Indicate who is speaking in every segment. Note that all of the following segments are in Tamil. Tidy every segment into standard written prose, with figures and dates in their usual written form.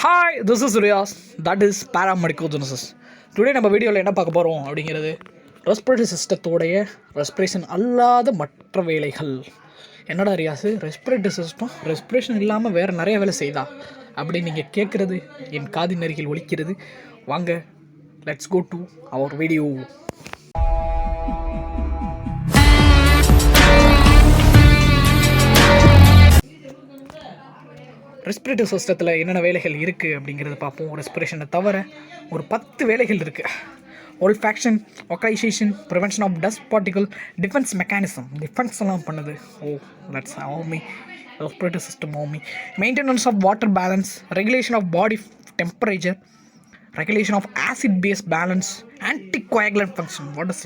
Speaker 1: Hi, this is Riyaz. That is paramedicogenesis. Today நம்ம வீடியோவில் என்ன பார்க்க போகிறோம் அப்படிங்கிறது ரெஸ்பிரேட்டரி சிஸ்டத்தோடைய ரெஸ்பிரேஷன் அல்லாத மற்ற வேலைகள். என்னடா ரியாஸு, ரெஸ்பிரேட்டரி சிஸ்டம் ரெஸ்பிரேஷன் இல்லாமல் வேறு நிறைய வேலை செய்தா அப்படின்னு நீங்கள் கேட்குறது என் காதின் அருகில் ஒலிக்கிறது. வாங்க, let's go to our video. Respiratory சிஸ்டத்தில் என்னென்ன வேலைகள் இருக்குது அப்படிங்கிறத பார்ப்போம். ரெஸ்பிரேஷனை தவிர ஒரு 10 வேலைகள் இருக்குது. Olfaction, vocalization, prevention of dust particle, defence mechanism, defence எல்லாம் பண்ணுது. That's army. Respiratory system army. Maintenance of water balance, regulation of body temperature, regulation of acid base balance, anticoagulant function. What is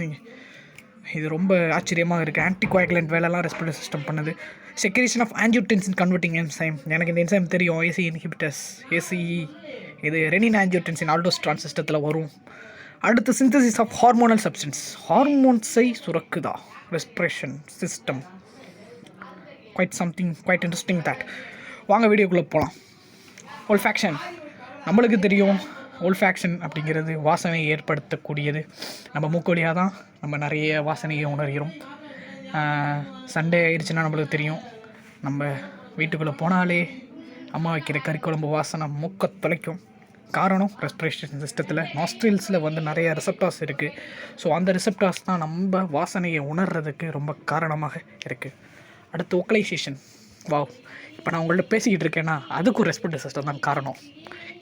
Speaker 1: இது ரொம்ப ஆச்சரியமாக இருக்குது. ஆன்டிகோயாகுலன்ட் வேலைலாம் ரெஸ்பிரேட்டரி சிஸ்டம் பண்ணுது. Secretion of angiotensin converting enzyme. எனக்கு இந்த என்சைம் தெரியும், ஏசி இன்ஹிபிட்டர்ஸ், ஏசிஇ. இது ரெனின் ஆன்ஜியோடென்சின் ஆல்டோஸ்ட்ரான் சிஸ்டத்தில் வரும். அடுத்து சிந்தசிஸ் ஆஃப் ஹார்மோனல் சப்ஸ்டன்ஸ். ஹார்மோன்ஸை சுரக்குதா respiration system. Quite interesting that. வாங்க வீடியோக்குள்ளே போகலாம். ஓல்ஃபேக்ஷன் நம்மளுக்கு தெரியும். ஓல்ஃபேக்ஷன் அப்படிங்கிறது வாசனை ஏற்படுத்தக்கூடியது. நம்ம மூக்கொலியாக தான் நம்ம நிறைய வாசனையை உணர்கிறோம். சண்டே ஆயிடுச்சுன்னா நம்மளுக்கு தெரியும், நம்ம வீட்டுக்குள்ளே போனாலே அம்மா வைக்கிற கறிக்குழம்பு வாசனை மூக்க தொலைக்கும். காரணம், ரெஸ்பிரேஷன் சிஸ்டத்தில் நாஸ்ட்ரில்ஸில் வந்து நிறைய ரிசெப்டார்ஸ் இருக்குது. ஸோ அந்த ரிசெப்டார்ஸ் தான் நம்ம வாசனையை உணர்றதுக்கு ரொம்ப காரணமாக இருக்குது. அடுத்து வோக்கலைசேஷன். இப்போ நான் உங்கள்கிட்ட பேசிக்கிட்டு இருக்கேன்னா அதுக்கும் ரெஸ்பிரேட்டரி சிஸ்டம் தான் காரணம்.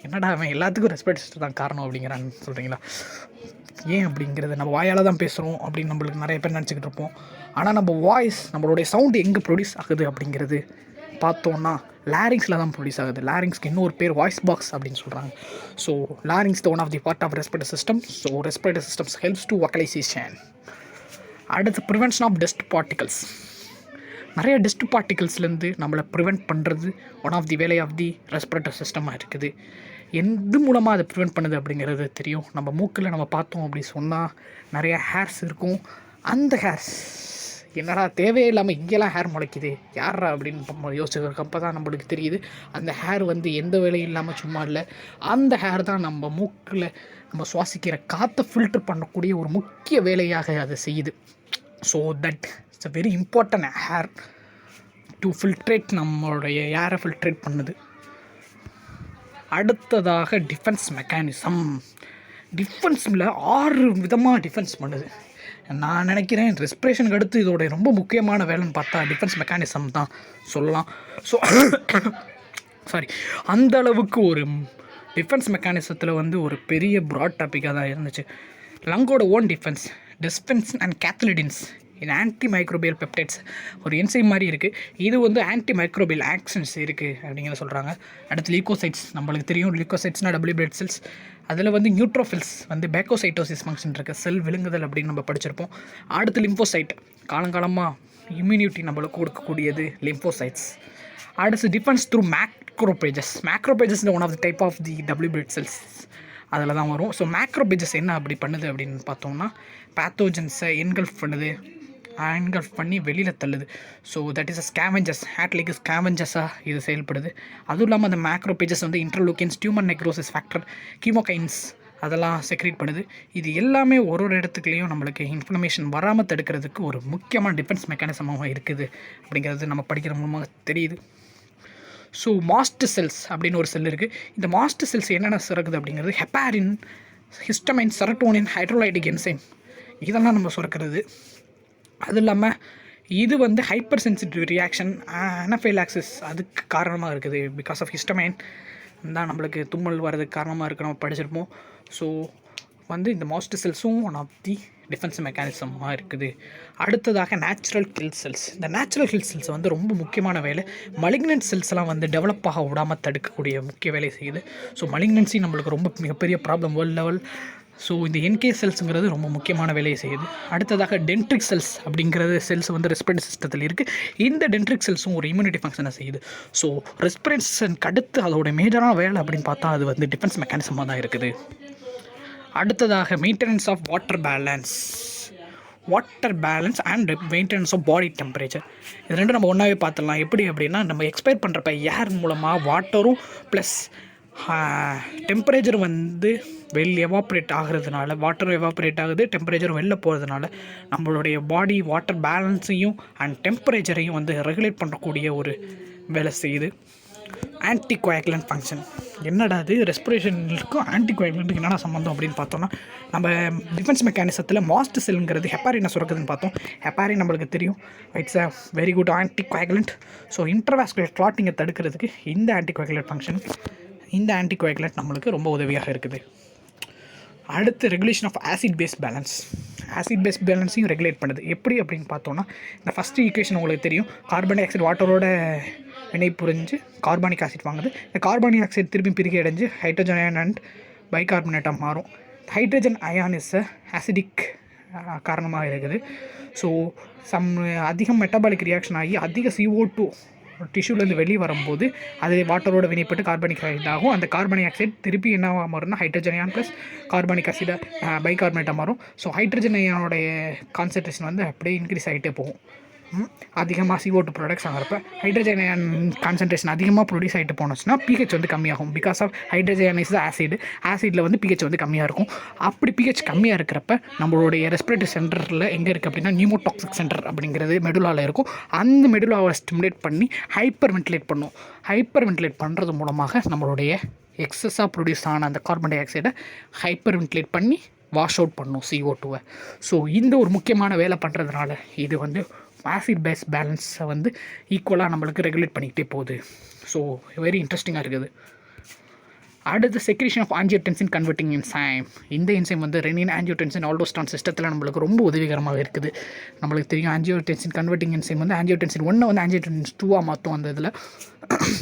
Speaker 1: என்னடா அவன் எல்லாத்துக்கும் ரெஸ்பிரேட்டரி சிஸ்டம் தான் காரணம் அப்படிங்கிறான்னு சொல்கிறீங்களா? ஏன் அப்படிங்கிறது, நம்ம வாயால் தான் பேசுகிறோம் அப்படின்னு நம்மளுக்கு நிறைய பேர் நினச்சிக்கிட்டு இருப்போம். ஆனால் நம்ம வாய்ஸ், நம்மளுடைய சவுண்டு எங்கே ப்ரொடியூஸ் ஆகுது அப்படிங்கிறது பார்த்தோன்னா லாரிங்ஸில் தான் ப்ரொடியூஸ் ஆகுது. லாரிங்ஸ்க்கு இன்னொரு பேர் வாய்ஸ் பாக்ஸ் அப்படின்னு சொல்கிறாங்க. So larynx the one of the part of respiratory system. So respiratory systems helps to vocalization. அடுத்து ப்ரிவென்ஷன் ஆஃப் டஸ்ட் பார்ட்டிகல்ஸ். நிறைய டஸ்ட் பார்ட்டிகல்ஸ்லேருந்து நம்மளை ப்ரிவெண்ட் பண்ணுறது ஒன் ஆஃப் தி வேலை ஆஃப் தி ரெஸ்பிரேட்டரி சிஸ்டமாக இருக்குது. எந்த மூலமாக அதை ப்ரிவெண்ட் பண்ணுது அப்படிங்கிறது தெரியும். நம்ம மூக்கில் நம்ம பார்த்தோம் அப்படி சொன்னால் நிறைய ஹேர்ஸ் இருக்கும். அந்த ஹேர்ஸ் என்னடா தேவையே இல்லாமல் இங்கெல்லாம் ஹேர் முளைக்குது யாரா அப்படின்னு யோசிச்சுக்கிறப்ப தான் நம்மளுக்கு தெரியுது, அந்த ஹேர் வந்து எந்த வேலையும் இல்லாமல் சும்மா இல்லை. அந்த ஹேர் தான் நம்ம மூக்கில் நம்ம சுவாசிக்கிற காற்றை ஃபில்டர் பண்ணக்கூடிய ஒரு முக்கிய வேலையாக அதை செய்யுது. So that it's a very important hair to filtrate, நம்மளுடைய ஏரை ஃபில்ட்ரேட் பண்ணுது. அடுத்ததாக டிஃபென்ஸ் மெக்கானிசம். டிஃபென்ஸில் 6 விதமாக டிஃபென்ஸ் பண்ணுது. நான் நினைக்கிறேன் ரெஸ்பிரேஷனுக்கு அடுத்து இதோட ரொம்ப முக்கியமான வேலைன்னு பார்த்தா டிஃபென்ஸ் மெக்கானிசம் தான் சொல்லலாம். ஸோ அந்த அளவுக்கு ஒரு டிஃபென்ஸ் மெக்கானிசத்தில் வந்து ஒரு பெரிய ப்ராட் டாப்பிக்காக தான் இருந்துச்சு. லங்கோட ஓன் டிஃபென்ஸ் அண்ட் கேத்தலிடின்ஸ் இது ஆன்டி மைக்ரோபியல் பெப்டைட்ஸ் ஒரு என்சைம் மாதிரி இருக்குது. இது வந்து ஆன்டி மைக்ரோபியல் ஆக்ஷன்ஸ் இருக்குது அப்படிங்கிறத சொல்கிறாங்க. அடுத்து லியூக்கோசைட்ஸ். நம்மளுக்கு தெரியும் லியூக்கோசைட்ஸ்னால் டபிள்யூ பிளட் செல்ஸ். அதில் வந்து நியூட்ரோஃபில்ஸ் வந்து பேக்கோசைட்டோசிஸ் ஃபங்க்ஷன் இருக்குது, செல் விழுங்குதல் அப்படின்னு நம்ம படிச்சிருப்போம். அடுத்து லிம்போசைட், காலங்காலமாக இம்யூனிட்டி நம்மளுக்கு கொடுக்கக்கூடியது லிம்போசைட்ஸ். அடுத்து defence through macrophages. Macrophages one of the type of the W blood cells அதில் தான் வரும். ஸோ மேக்ரோபேஜஸ் என்ன அப்படி பண்ணுது அப்படின்னு பார்த்தோம்னா பேத்தோஜன்ஸை என்கல்ஃப் பண்ணி வெளியில் தள்ளுது. ஸோ தட் இஸ் ஸ்கேவெஞ்சர்ஸ், ஹேட்லைக்கு ஸ்கேவெஞ்சர்ஸாக இது செயல்படுது. அதுவும் இல்லாமல் அந்த மேக்ரோபேஜஸ் வந்து இன்டர்லூக்கின்ஸ், டியூமர் நெக்ரோசிஸ் ஃபேக்டர், கீமோகைன்ஸ் அதெல்லாம் செக்ரேட் பண்ணுது. இது எல்லாமே ஒரு இடத்துக்குலேயும் நம்மளுக்கு இன்ஃப்ளமேஷன் வராமல் தடுக்கிறதுக்கு ஒரு முக்கியமான டிஃபென்ஸ் மெக்கானிசமாக இருக்குது அப்படிங்கிறது நம்ம படிக்கிற மூலமாக தெரியுது. ஸோ மாஸ்ட் செல்ஸ் அப்படின்னு ஒரு செல் இருக்குது. இந்த மாஸ்ட் செல்ஸ் என்னென்ன சுரக்குது அப்படிங்கிறது heparin, histamine, serotonin, hydrolytic enzyme இதெல்லாம் நம்ம சுரக்கிறது. அது இல்லாமல் இது வந்து ஹைப்பர் சென்சிட்டிவ் ரியாக்ஷன், அனஃபைலாக்சிஸ் அதுக்கு காரணமாக இருக்குது. பிகாஸ் ஆஃப் ஹிஸ்டமைன் தான் நம்மளுக்கு தும்மல் வர்றதுக்கு காரணமாக இருக்குது, நம்ம படிச்சிருப்போம். ஸோ வந்து இந்த மாஸ்ட் செல்ஸும் ஒன் ஆஃப் தி டிஃபென்ஸ் மெக்கானிசமாக இருக்குது. அடுத்ததாக நேச்சுரல் கில் செல்ஸ். இந்த நேச்சுரல் கில் செல்ஸ் வந்து ரொம்ப முக்கியமான வேலை. மலிக்னன்ட் செல்ஸ்லாம் வந்து டெவலப் ஆக விடாமல் தடுக்கக்கூடிய முக்கிய வேலை செய்யுது. ஸோ மலிக்னன்சி நம்மளுக்கு ரொம்ப மிகப்பெரிய ப்ராப்ளம் வேர்ல்டு லெவல். ஸோ இந்த என்கே செல்ஸுங்கிறது ரொம்ப முக்கியமான வேலையை செய்யுது. அடுத்ததாக டென்ட்ரிக் செல்ஸ் அப்படிங்கிறது செல்ஸ் வந்து ரெஸ்பிரேட்டரி சிஸ்டத்தில் இருக்குது. இந்த டென்ட்ரிக் செல்ஸும் ஒரு இம்யூனிட்டி ஃபங்க்ஷனை செய்யுது. ஸோ ரெஸ்பிரேஷனுக்கு அடுத்து அதோட மேஜரான வேலை அப்படின்னு பார்த்தா அது வந்து டிஃபென்ஸ் மெக்கானிசமாக தான் இருக்குது. அடுத்ததாக maintenance of water balance and maintenance of body temperature. இது ரெண்டும் நம்ம ஒன்றாவே பார்த்துடலாம். எப்படி அப்படின்னா, நம்ம எக்ஸ்பயர் பண்ணுறப்ப ஏர் மூலமாக வாட்டரும் ப்ளஸ் டெம்பரேச்சர் வந்து எவாப்ரேட் ஆகிறதுனால, வாட்டர் எவாப்ரேட் ஆகுது, டெம்பரேச்சர் வெளில போகிறதுனால நம்மளுடைய பாடி வாட்டர் பேலன்ஸையும் அண்ட் டெம்பரேச்சரையும் வந்து ரெகுலேட் பண்ணக்கூடிய ஒரு வேலை செய்யுது. ஆன்டிகோயாகுலன்ட் ஃபங்க்ஷன். என்னடா அது ரெஸ்பிரேஷனுக்கும் ஆன்டிகோயாகுலண்ட்டுக்கு என்னென்ன சம்மந்தம் அப்படின்னு பார்த்தோன்னா, நம்ம டிஃபென்ஸ் மெக்கானிசத்தில் மாஸ்ட் செல்லுங்கிறது ஹெப்பாரினை சுரக்குதுன்னு பார்த்தோம். ஹெப்பாரின் நம்மளுக்கு தெரியும், it's a very good anticoagulant. So intervascular கிளாட்டிங்கை தடுக்கிறதுக்கு இந்த ஆன்டிகோயாகுலன்ட் ஃபங்க்ஷன், இந்த ஆன்டிகோயாகுலண்ட் நம்மளுக்கு ரொம்ப உதவியாக இருக்குது. அடுத்து regulation of acid base balance. Acid base பேலன்ஸையும் ரெகுலேட் பண்ணுது. எப்படி அப்படின்னு பார்த்தோன்னா, இந்த ஃபஸ்ட்டு ஈக்குவேஷன் உங்களுக்கு தெரியும், கார்பன் டை ஆக்சைடு வாட்டரோட வினை புரிஞ்சு கார்பானிக் ஆசிட் வாங்குது. இந்த கார்பானிக் ஆக்சைடு திருப்பி பிரிக்க அடைஞ்சு ஹைட்ரஜன் அயன் அண்ட் பைகார்பனேட்டாக மாறும். ஹைட்ரஜன் அயான் இஸ் ஆசிடிக் காரணமாக இருக்குது. ஸோ அதிகம் மெட்டபாலிக் ரியாக்ஷன் ஆகி அதிக CO2 டிஷ்யூலேருந்து வெளியே வரும்போது அது வாட்டரோட வினைப்பட்டு கார்பானிக் ஆக்சைடு ஆகும். அந்த கார்பானிக் ஆக்சைடு திருப்பி என்னவா மாறும்னா ஹைட்ரஜன் அயான் ப்ளஸ் கார்பானிக் ஆசிடை பைகார்பனேட்டாக மாறும். ஸோ ஹைட்ரஜன் அயானோடைய கான்சன்ட்ரேஷன் வந்து அப்படியே இன்க்ரீஸ் ஆகிட்டே போகும். அதிகமாக CO2 ப்ரொடக்ட்ஸ் ஆகிறப்ப ஹைட்ரஜன் அயன் கான்சன்ட்ரேஷன் அதிகமாக ப்ரொடியூஸ் ஆகிட்டு போனோச்சுன்னா pH வந்து கம்மியாகும். பிகாஸ் ஆஃப் ஹைட்ரஜன் இஸ் ஆசிடில் வந்து pH வந்து கம்மியாக இருக்கும். அப்படி pH கம்மியாக இருக்கிறப்ப நம்மளுடைய ரெஸ்பிரேட்டரி சென்டரில் எங்கே இருக்குது அப்படின்னா நியூமோடாக்சிக் சென்டர் அப்படிங்கிறது மெடுலாவில் இருக்கும். அந்த மெடுலாவை ஸ்டிமுலேட் பண்ணி ஹைப்பர் வென்டிலேட் பண்ணும். ஹைப்பர் வென்டிலேட் பண்ணுறது மூலமாக நம்மளுடைய எக்ஸஸாக ப்ரொடியூஸ் ஆன அந்த கார்பன் டை ஆக்சைடை ஹைப்பர் வென்டிலேட் பண்ணி வாஷ் அவுட் பண்ணும் CO2. ஸோ இந்த ஒரு முக்கியமான வேலை பண்ணுறதுனால இது வந்து ஆசிட் பேஸ் பேலன்ஸை வந்து ஈக்குவலாக நம்மளுக்கு ரெகுலேட் பண்ணிக்கிட்டே போகுது. ஸோ வெரி இன்ட்ரெஸ்டிங்காக இருக்குது. அடுத்து secretion of angiotensin converting enzyme. இந்த என்சைம் வந்து ரெனின் ஆன்ஜியோடென்சின் ஆல்டோஸ்டான் சிஸ்டத்தில் நம்மளுக்கு ரொம்ப உதவிகரமாக இருக்குது. நம்மளுக்கு தெரியும் ஆன்ஜியோடென்சின் கன்வெர்ட்டிங் என்சைம் வந்து ஆன்ஜியோடென்சின் 1 வந்து ஆன்ஜியோடென்சின் 2 மாற்றும் அந்த இதில்.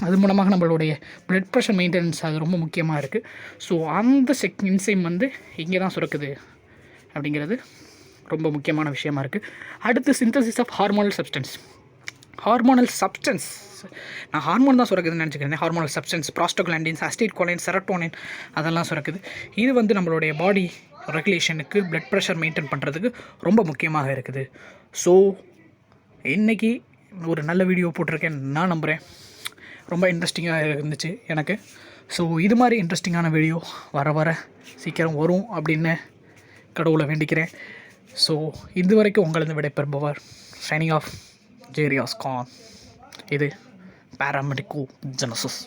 Speaker 1: அது மூலமாக நம்மளுடைய பிளட் ப்ரெஷர் மெயின்டெனன்ஸ் அது ரொம்ப முக்கியமாக இருக்குது. ஸோ அந்த என்சைம் வந்து இங்கே தான் சுரக்குது அப்படிங்கிறது ரொம்ப முக்கியமான விஷயமா இருக்குது. அடுத்து synthesis of hormonal substance. Hormonal substance நான் ஹார்மோன் தான் சுரக்குதுன்னு நினச்சிக்கிறேன். Hormonal substance prostaglandin, acetylcholine, serotonin அதெல்லாம் சுரக்குது. இது வந்து நம்மளுடைய பாடி ரெகுலேஷனுக்கு பிளட் ப்ரெஷர் மெயின்டைன் பண்ணுறதுக்கு ரொம்ப முக்கியமாக இருக்குது. ஸோ இன்றைக்கி ஒரு நல்ல வீடியோ போட்டிருக்கேன் நான் நம்புகிறேன். ரொம்ப இன்ட்ரெஸ்டிங்காக இருந்துச்சு எனக்கு. ஸோ இது மாதிரி இன்ட்ரெஸ்டிங்கான வீடியோ வர சீக்கிரம் வரும் அப்படின்னு கடவுளை வேண்டிக்கிறேன். ஸோ இது வரைக்கும் உங்களது விடைபெறுபவர் சைனிங் ஆஃப் ஜேரியாஸ் கான். இது பேராமெடிக்கோ ஜெனசிஸ்.